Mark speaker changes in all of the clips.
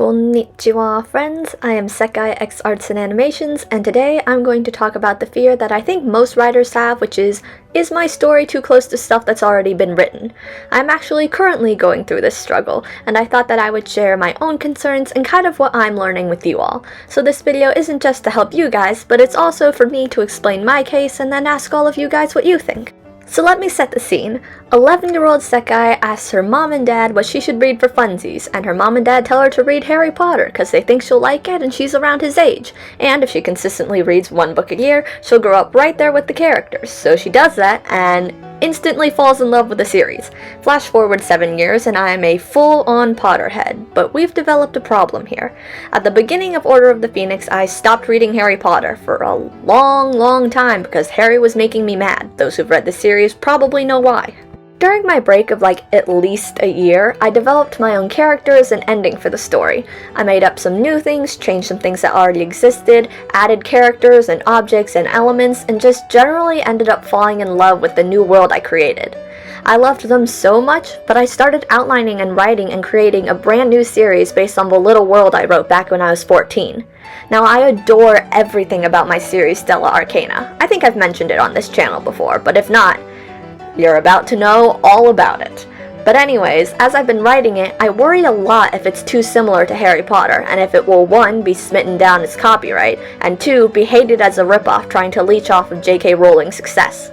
Speaker 1: Konnichiwa friends, I am Sekai X Arts and Animations, and today I'm going to talk about the fear that I think most writers have, which is my story too close to stuff that's already been written? I'm actually currently going through this struggle, and I thought that I would share my own concerns and kind of what I'm learning with you all. So this video isn't just to help you guys, but it's also for me to explain my case and then ask all of you guys what you think. So let me set the scene. 11-year-old Sekai asks her mom and dad what she should read for funsies, and her mom and dad tell her to read Harry Potter because they think she'll like it and she's around his age. And if she consistently reads one book a year, she'll grow up right there with the characters. So she does that and instantly falls in love with the series. Flash forward 7 years and I am a full-on Potterhead, but we've developed a problem here. At the beginning of Order of the Phoenix, I stopped reading Harry Potter for a long time because Harry was making me mad. Those who've read the series probably know why. During my break of at least a year, I developed my own characters and ending for the story. I made up some new things, changed some things that already existed, added characters and objects and elements, and just generally ended up falling in love with the new world I created. I loved them so much, but I started outlining and writing and creating a brand new series based on the little world I wrote back when I was 14. Now I adore everything about my series Stella Arcana. I think I've mentioned it on this channel before, but if not, you're about to know all about it. But anyways, as I've been writing it, I worry a lot if it's too similar to Harry Potter, and if it will 1. Be smitten down as copyright, and 2. Be hated as a ripoff trying to leech off of JK Rowling's success.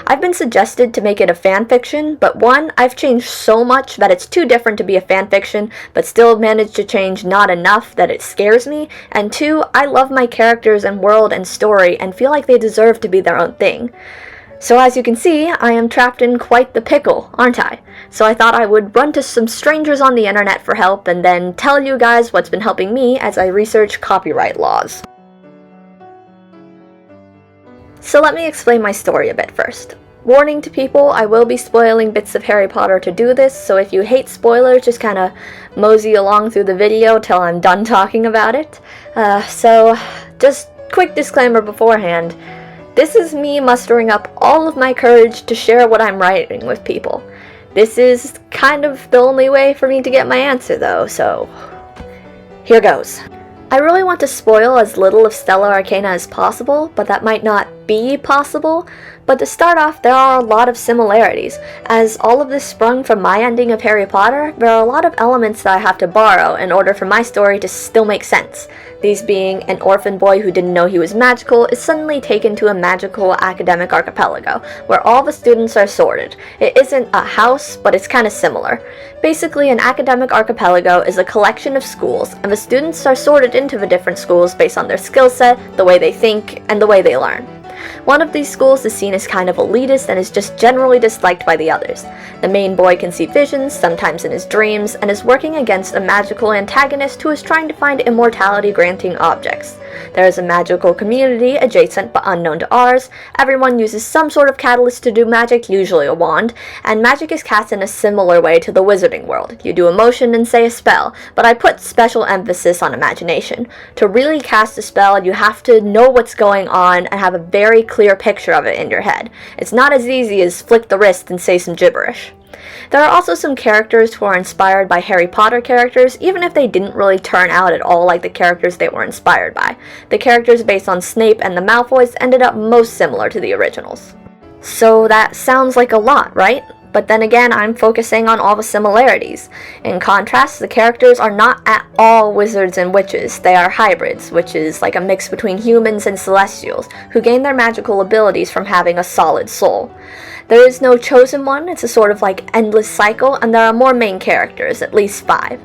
Speaker 1: I've been suggested to make it a fanfiction, but 1. I've changed so much that it's too different to be a fanfiction, but still managed to change not enough that it scares me, and 2. I love my characters and world and story and feel like they deserve to be their own thing. So as you can see, I am trapped in quite the pickle, aren't I? So I thought I would run to some strangers on the internet for help and then tell you guys what's been helping me as I research copyright laws. So let me explain my story a bit first. Warning to people, I will be spoiling bits of Harry Potter to do this, so if you hate spoilers, just kinda mosey along through the video till I'm done talking about it. So just quick disclaimer beforehand. This is me mustering up all of my courage to share what I'm writing with people. This is kind of the only way for me to get my answer though, so here goes. I really want to spoil as little of Stella Arcana as possible, but that might not be possible. But to start off, there are a lot of similarities. As all of this sprung from my ending of Harry Potter, there are a lot of elements that I have to borrow in order for my story to still make sense. These being an orphan boy who didn't know he was magical is suddenly taken to a magical academic archipelago, where all the students are sorted. It isn't a house, but it's kind of similar. Basically, an academic archipelago is a collection of schools, and the students are sorted into the different schools based on their skill set, the way they think, and the way they learn. One of these schools is seen as kind of elitist and is just generally disliked by the others. The main boy can see visions, sometimes in his dreams, and is working against a magical antagonist who is trying to find immortality-granting objects. There is a magical community adjacent but unknown to ours. Everyone uses some sort of catalyst to do magic, usually a wand, and magic is cast in a similar way to the wizarding world. You do a motion and say a spell, but I put special emphasis on imagination. To really cast a spell, you have to know what's going on and have a very clear picture of it in your head. It's not as easy as flick the wrist and say some gibberish. There are also some characters who are inspired by Harry Potter characters, even if they didn't really turn out at all like the characters they were inspired by. The characters based on Snape and the Malfoys ended up most similar to the originals. So that sounds like a lot, right? But then again, I'm focusing on all the similarities. In contrast, the characters are not at all wizards and witches. They are hybrids, which is like a mix between humans and celestials, who gain their magical abilities from having a solid soul. There is no chosen one, it's a sort of endless cycle, and there are more main characters, at least 5.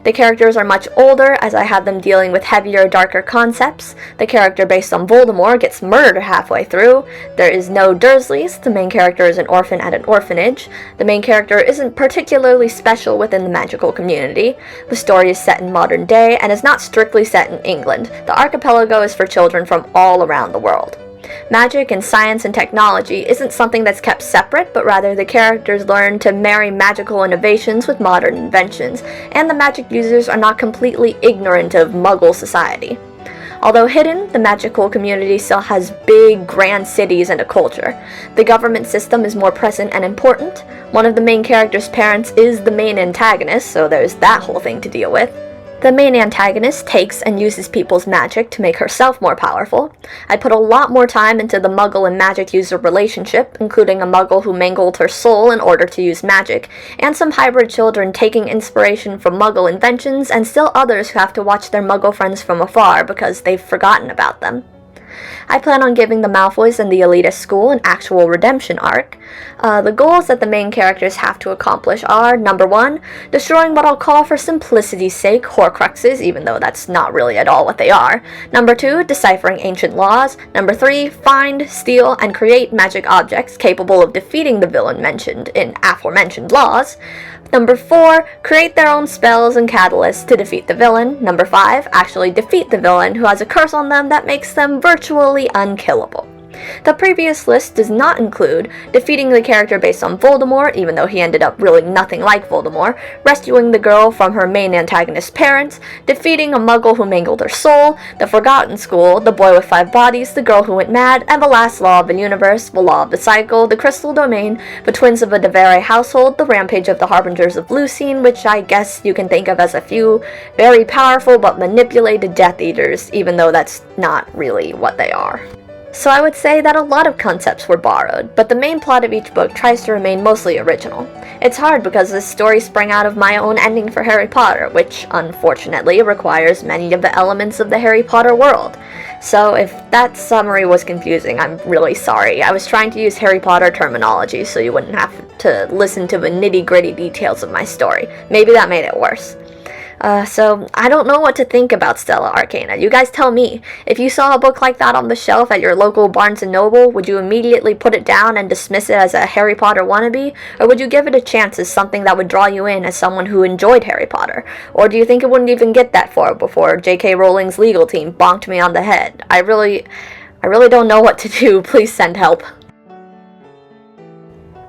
Speaker 1: The characters are much older, as I have them dealing with heavier, darker concepts. The character based on Voldemort gets murdered halfway through. There is no Dursleys, the main character is an orphan at an orphanage. The main character isn't particularly special within the magical community. The story is set in modern day, and is not strictly set in England. The archipelago is for children from all around the world. Magic and science and technology isn't something that's kept separate, but rather the characters learn to marry magical innovations with modern inventions, and the magic users are not completely ignorant of Muggle society. Although hidden, the magical community still has big, grand cities and a culture. The government system is more present and important. One of the main character's parents is the main antagonist, so there's that whole thing to deal with. The main antagonist takes and uses people's magic to make herself more powerful. I put a lot more time into the Muggle and magic user relationship, including a Muggle who mangled her soul in order to use magic, and some hybrid children taking inspiration from Muggle inventions, and still others who have to watch their Muggle friends from afar because they've forgotten about them. I plan on giving the Malfoys and the elitist school an actual redemption arc. The goals that the main characters have to accomplish are, number 1, destroying what I'll call for simplicity's sake Horcruxes, even though that's not really at all what they are. Number 2, deciphering ancient laws. Number 3, find, steal, and create magic objects capable of defeating the villain mentioned in aforementioned laws. Number 4, create their own spells and catalysts to defeat the villain. Number 5, actually defeat the villain who has a curse on them that makes them virtually unkillable. The previous list does not include defeating the character based on Voldemort, even though he ended up really nothing like Voldemort, rescuing the girl from her main antagonist's parents, defeating a Muggle who mangled her soul, the Forgotten School, the boy with 5 bodies, the girl who went mad, and the last law of the universe, the law of the cycle, the crystal domain, the twins of a Devere household, the rampage of the Harbingers of Lucine, which I guess you can think of as a few very powerful but manipulated Death Eaters, even though that's not really what they are. So I would say that a lot of concepts were borrowed, but the main plot of each book tries to remain mostly original. It's hard because this story sprang out of my own ending for Harry Potter, which unfortunately requires many of the elements of the Harry Potter world. So if that summary was confusing, I'm really sorry. I was trying to use Harry Potter terminology so you wouldn't have to listen to the nitty-gritty details of my story. Maybe that made it worse. So I don't know what to think about Stella Arcana. You guys tell me. If you saw a book like that on the shelf at your local Barnes & Noble, would you immediately put it down and dismiss it as a Harry Potter wannabe? Or would you give it a chance as something that would draw you in as someone who enjoyed Harry Potter? Or do you think it wouldn't even get that far before JK Rowling's legal team bonked me on the head? I really don't know what to do. Please send help.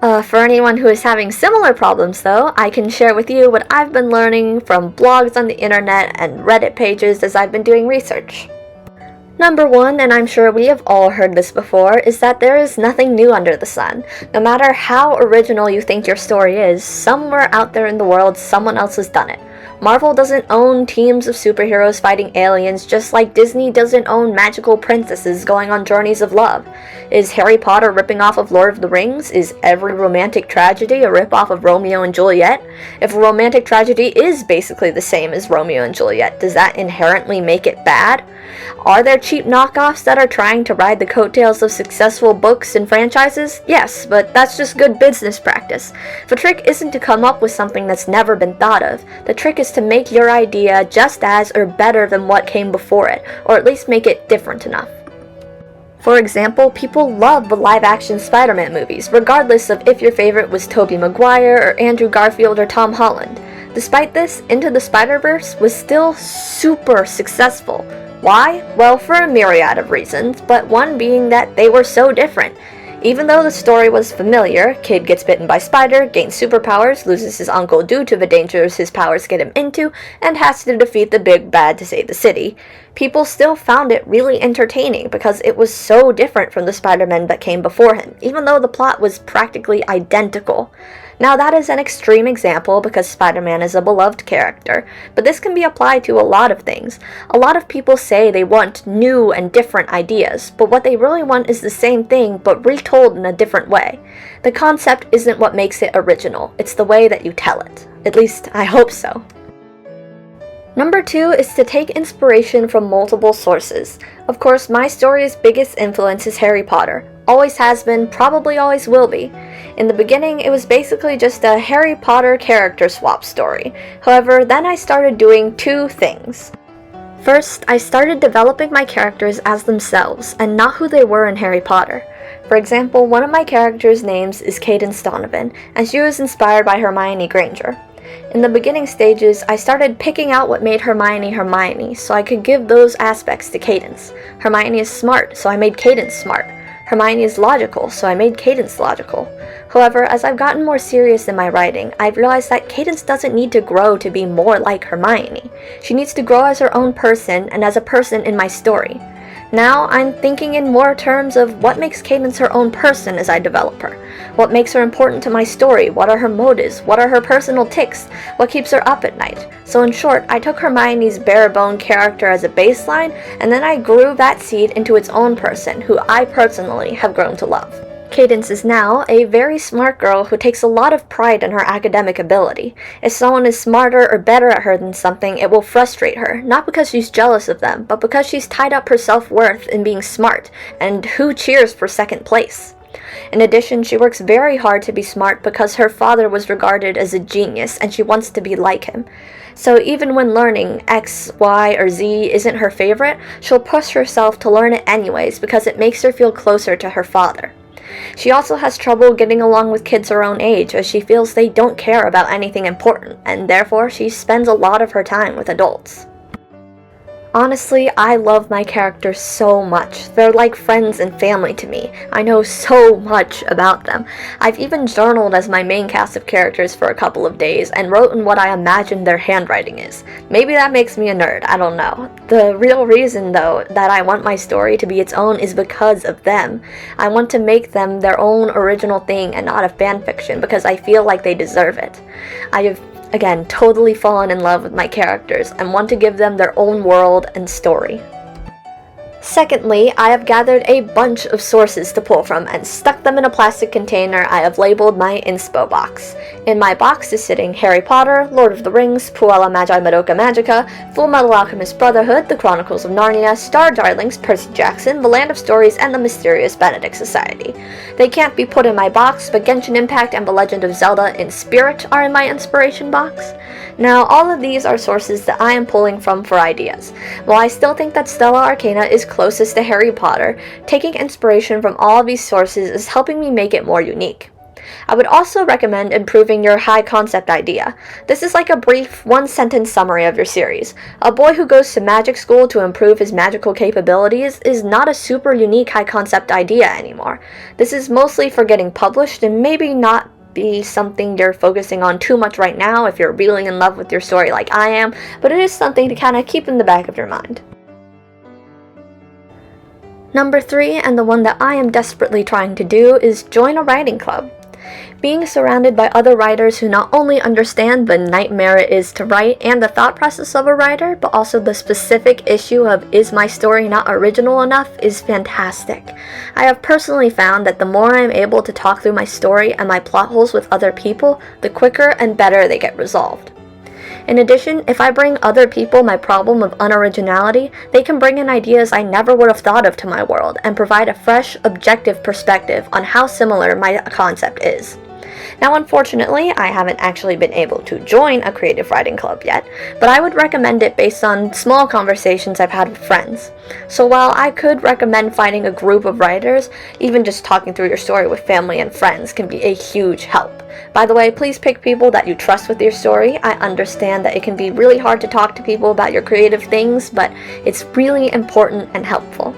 Speaker 1: For anyone who is having similar problems though, I can share with you what I've been learning from blogs on the internet and Reddit pages as I've been doing research. Number 1, and I'm sure we have all heard this before, is that there is nothing new under the sun. No matter how original you think your story is, somewhere out there in the world someone else has done it. Marvel doesn't own teams of superheroes fighting aliens, just like Disney doesn't own magical princesses going on journeys of love. Is Harry Potter ripping off of Lord of the Rings? Is every romantic tragedy a rip-off of Romeo and Juliet? If a romantic tragedy is basically the same as Romeo and Juliet, does that inherently make it bad? Are there cheap knockoffs that are trying to ride the coattails of successful books and franchises? Yes, but that's just good business practice. The trick isn't to come up with something that's never been thought of. The trick is to make your idea just as or better than what came before it, or at least make it different enough. For example, people love the live-action Spider-Man movies, regardless of if your favorite was Tobey Maguire or Andrew Garfield or Tom Holland. Despite this, Into the Spider-Verse was still super successful. Why? Well, for a myriad of reasons, but one being that they were so different. Even though the story was familiar, kid gets bitten by spider, gains superpowers, loses his uncle due to the dangers his powers get him into, and has to defeat the big bad to save the city, people still found it really entertaining because it was so different from the Spider-Man that came before him, even though the plot was practically identical. Now that is an extreme example because Spider-Man is a beloved character, but this can be applied to a lot of things. A lot of people say they want new and different ideas, but what they really want is the same thing but retold in a different way. The concept isn't what makes it original, it's the way that you tell it. At least, I hope so. Number 2 is to take inspiration from multiple sources. Of course, my story's biggest influence is Harry Potter. Always has been, probably always will be. In the beginning, it was basically just a Harry Potter character swap story. However, then I started doing 2 things. First, I started developing my characters as themselves, and not who they were in Harry Potter. For example, one of my characters' names is Cadence Donovan, and she was inspired by Hermione Granger. In the beginning stages, I started picking out what made Hermione Hermione, so I could give those aspects to Cadence. Hermione is smart, so I made Cadence smart. Hermione is logical, so I made Cadence logical. However, as I've gotten more serious in my writing, I've realized that Cadence doesn't need to grow to be more like Hermione. She needs to grow as her own person and as a person in my story. Now I'm thinking in more terms of what makes Cadence her own person as I develop her. What makes her important to my story? What are her motives? What are her personal tics? What keeps her up at night? So in short, I took Hermione's bare-bone character as a baseline, and then I grew that seed into its own person, who I personally have grown to love. Cadence is now a very smart girl who takes a lot of pride in her academic ability. If someone is smarter or better at her than something, it will frustrate her, not because she's jealous of them, but because she's tied up her self-worth in being smart, and who cheers for second place? In addition, she works very hard to be smart because her father was regarded as a genius and she wants to be like him. So even when learning X, Y, or Z isn't her favorite, she'll push herself to learn it anyways because it makes her feel closer to her father. She also has trouble getting along with kids her own age as she feels they don't care about anything important, and therefore she spends a lot of her time with adults. Honestly, I love my characters so much. They're like friends and family to me. I know so much about them. I've even journaled as my main cast of characters for a couple of days and wrote in what I imagine their handwriting is. Maybe that makes me a nerd, I don't know. The real reason, though, that I want my story to be its own is because of them. I want to make them their own original thing and not a fanfiction because I feel like they deserve it. I have again, totally fallen in love with my characters and want to give them their own world and story. Secondly, I have gathered a bunch of sources to pull from and stuck them in a plastic container I have labeled my inspo box. In my box is sitting Harry Potter, Lord of the Rings, Puella Magi Madoka Magica, Full Metal Alchemist Brotherhood, The Chronicles of Narnia, Star Darlings, Percy Jackson, The Land of Stories, and The Mysterious Benedict Society. They can't be put in my box, but Genshin Impact and The Legend of Zelda in Spirit are in my inspiration box. Now, all of these are sources that I am pulling from for ideas. While I still think that Stella Arcana is closest to Harry Potter, taking inspiration from all of these sources is helping me make it more unique. I would also recommend improving your high concept idea. This is like a brief, one-sentence summary of your series. A boy who goes to magic school to improve his magical capabilities is not a super unique high concept idea anymore. This is mostly for getting published and maybe not be something you're focusing on too much right now if you're really in love with your story like I am, but it is something to kind of keep in the back of your mind. Number 3, and the one that I am desperately trying to do, is join a writing club. Being surrounded by other writers who not only understand the nightmare it is to write and the thought process of a writer, but also the specific issue of is my story not original enough is fantastic. I have personally found that the more I am able to talk through my story and my plot holes with other people, the quicker and better they get resolved. In addition, if I bring other people my problem of unoriginality, they can bring in ideas I never would have thought of to my world and provide a fresh, objective perspective on how similar my concept is. Now, unfortunately, I haven't actually been able to join a creative writing club yet, but I would recommend it based on small conversations I've had with friends. So while I could recommend finding a group of writers, even just talking through your story with family and friends can be a huge help. By the way, please pick people that you trust with your story. I understand that it can be really hard to talk to people about your creative things, but it's really important and helpful.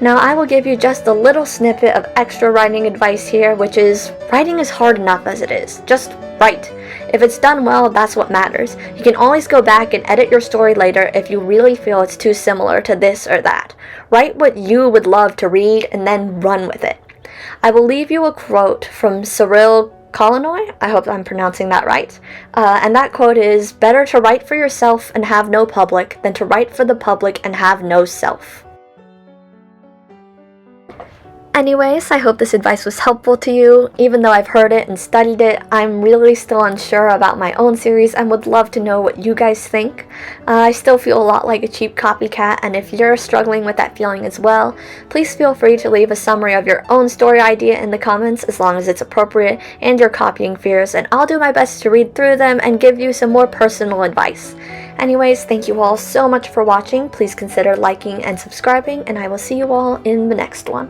Speaker 1: Now, I will give you just a little snippet of extra writing advice here, which is, writing is hard enough as it is. Just write. If it's done well, that's what matters. You can always go back and edit your story later if you really feel it's too similar to this or that. Write what you would love to read and then run with it. I will leave you a quote from Cyril Kolonoi, I hope I'm pronouncing that right, and that quote is, "Better to write for yourself and have no public than to write for the public and have no self." Anyways, I hope this advice was helpful to you. Even though I've heard it and studied it, I'm really still unsure about my own series and would love to know what you guys think. I still feel a lot like a cheap copycat, and if you're struggling with that feeling as well, please feel free to leave a summary of your own story idea in the comments as long as it's appropriate and your copying fears, and I'll do my best to read through them and give you some more personal advice. Anyways, thank you all so much for watching. Please consider liking and subscribing, and I will see you all in the next one.